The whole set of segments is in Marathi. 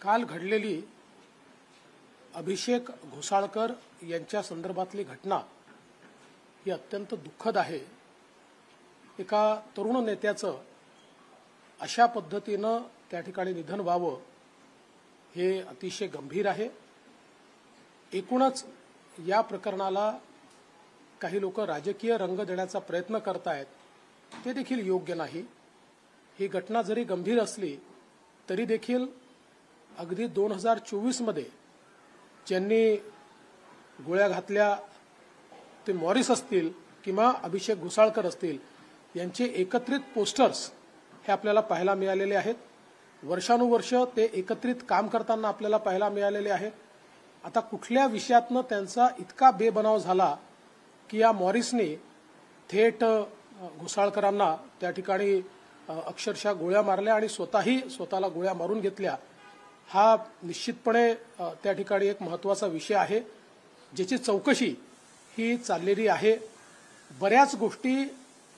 काल घडलेली अभिषेक घोसाळकर यांच्या संदर्भातली घटना ही अत्यंत दुःखद आहे। एका तरुण नेत्याचं अशा पद्धतीनं त्या ठिकाणी निधन व्हावं हे अतिशय गंभीर आहे। एकूणच या प्रकरणाला काही लोक राजकीय रंग देण्याचा प्रयत्न करतायत, ते देखील योग्य नाही। ही घटना जरी गंभीर असली तरी देखील अगदी 2024 मध्ये ज्यांनी गोळ्या घातल्या ते मॉरिस असतील किंवा अभिषेक घोसाळकर असतील यांचे एकत्रित पोस्टर्स हे आपल्याला पाहायला मिळालेले आहेत। वर्षानुवर्ष ते एकत्रित काम करताना आपल्याला पाहायला मिळालेले आहेत। आता कुठल्या विषयातनं त्यांचा इतका बेबनाव झाला की या मॉरिसने थेट घोसाळकरांना त्या ठिकाणी अक्षरशः गोळ्या मारल्या आणि स्वतःला गोळ्या मारून घेतल्या। हा निश्चितपणे त्या ठिकाणी एक महत्त्वाचा विषय आहे, ज्याची चौकशी ही चाललेली आहे। बऱ्याच गोष्टी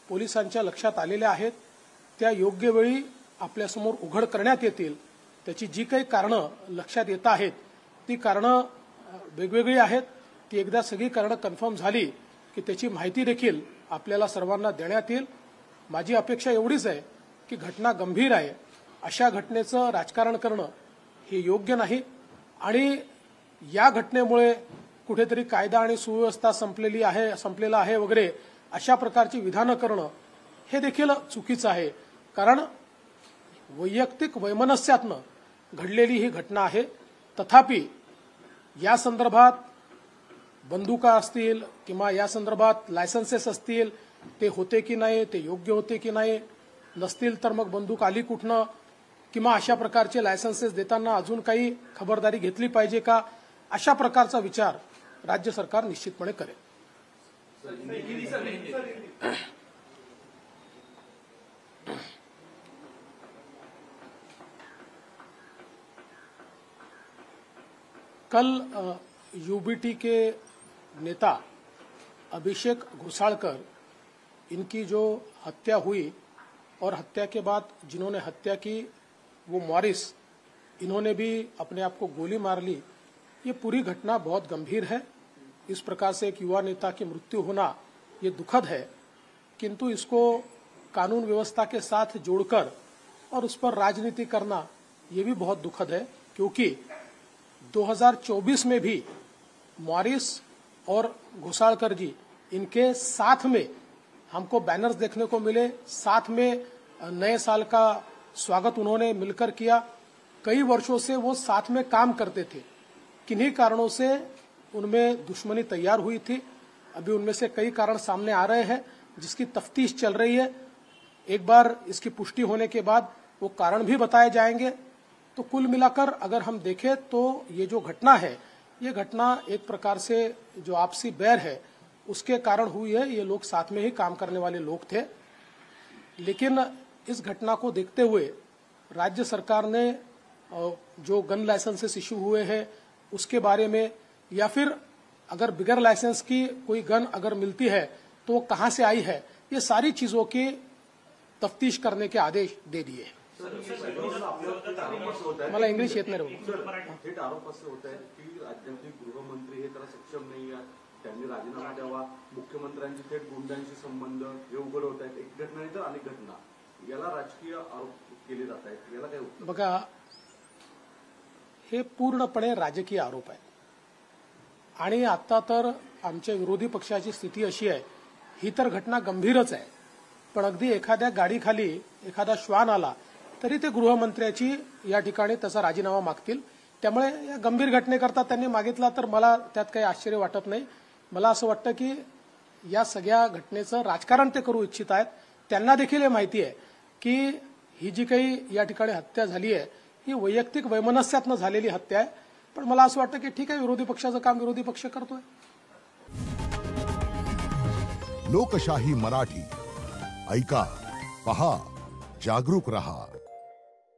पोलिसांच्या लक्षात आलेल्या आहेत, त्या योग्य वेळी आपल्यासमोर उघड करण्यात येतील। त्याची जी काही कारणं लक्षात येत आहेत ती कारणं वेगवेगळी आहेत। ती एकदा सगळी कारणं कन्फर्म झाली की त्याची माहिती देखील आपल्याला सर्वांना देण्यात येईल। माझी अपेक्षा एवढीच आहे की घटना गंभीर आहे, अशा घटनेचं राजकारण करणं हे योग्य नाही आणि या घटनेमुळे कुठेतरी कायदा आणि सुव्यवस्था संपलेला आहे वगैरे अशा प्रकारची विधानं करणं हे देखील चुकीचं आहे। कारण वैयक्तिक वैमनस्यातनं घडलेली ही घटना आहे। तथापि या संदर्भात बंदुका असतील किंवा या संदर्भात लायसन्सेस असतील, ते होते की नाही, ते योग्य होते की नाही, नसतील तर मग बंदूक आली कुठनं, किंवा अशा प्रकारचे लायसन्सेस देताना अजून काही खबरदारी घेतली पाहिजे का, अशा प्रकारचा विचार राज्य सरकार निश्चितपणे करेल। कल यूबीटी के नेता अभिषेक घोसाळकर, इनकी जो हत्या हुई और हत्या के बाद जिन्होंने हत्या की वो मॉरिस, इन्होंने भी अपने आप को गोली मार ली। ये पूरी घटना बहुत गंभीर है। इस प्रकार से एक युवा नेता की मृत्यु होना ये दुखद है, किंतु इसको कानून व्यवस्था के साथ जोड़कर और उस पर राजनीति करना ये भी बहुत दुखद है, क्योंकि 2024 में भी मॉरिस और घोसाळकर जी इनके साथ में हमको बैनर्स देखने को मिले, साथ में नए साल का स्वागत उन्होंने मिलकर किया। कई वर्षों से वो साथ में काम करते थे, किन्हीं कारणों से उनमें दुश्मनी तैयार हुई थी। अभी उनमें से कई कारण सामने आ रहे हैं जिसकी तफ्तीश चल रही है। एक बार इसकी पुष्टि होने के बाद वो कारण भी बताए जाएंगे। तो कुल मिलाकर अगर हम देखें तो ये जो घटना है, ये घटना एक प्रकार से जो आपसी बैर है उसके कारण हुई है। ये लोग साथ में ही काम करने वाले लोग थे, लेकिन इस घटना को देखते हुए राज्य सरकार ने जो गन लाइसेंसेस इशू हुए हैं उसके बारे में, या फिर अगर बिगर लाइसेंस की कोई गन अगर मिलती है तो वो कहां से आई है, ये सारी चीजों की तफ्तीश करने के आदेश दे दिए। मला इंग्लिश येत नाही। थेट आरोप असे होत आहेत की राज्याचे गृहमंत्री हे त्याला सक्षम नाही आहेत, त्यांनी राजीनामा द्यावा, मुख्यमंत्र्यांचे थेट गुंडांशी संबंध हे उघड होत आहेत। एक घटना नाही तर अनेक घटना, याला राजकीय आरोप केले जात आहेत, याला काय उत्तर? बघा, हे पूर्णपणे राजकीय आरोप आहे आणि आता तर आमच्या विरोधी पक्षाची स्थिती अशी आहे, ही तर घटना गंभीरच आहे, पण अगदी एखाद्या गाडीखाली एखादा श्वान आला तरी ते गृहमंत्र्याची या ठिकाणी त्याचा राजीनामा मागतील। त्यामुळे या गंभीर घटनेकरता त्यांनी मागितला तर मला त्यात काही आश्चर्य वाटत नाही। मला असं वाटतं की या सगळ्या घटनेचं राजकारण ते करू इच्छित आहेत। त्यांना देखील हे माहिती आहे की ही जी काही या ठिकाणी हत्या झाली आहे ही वैयक्तिक वैमनस्यातनं झालेली हत्या आहे, पण मला असं वाटतं की ठीक आहे, विरोधी पक्षाचं काम विरोधी पक्ष करतोय। लोकशाही मराठी ऐका, पहा, जागरूक रहा।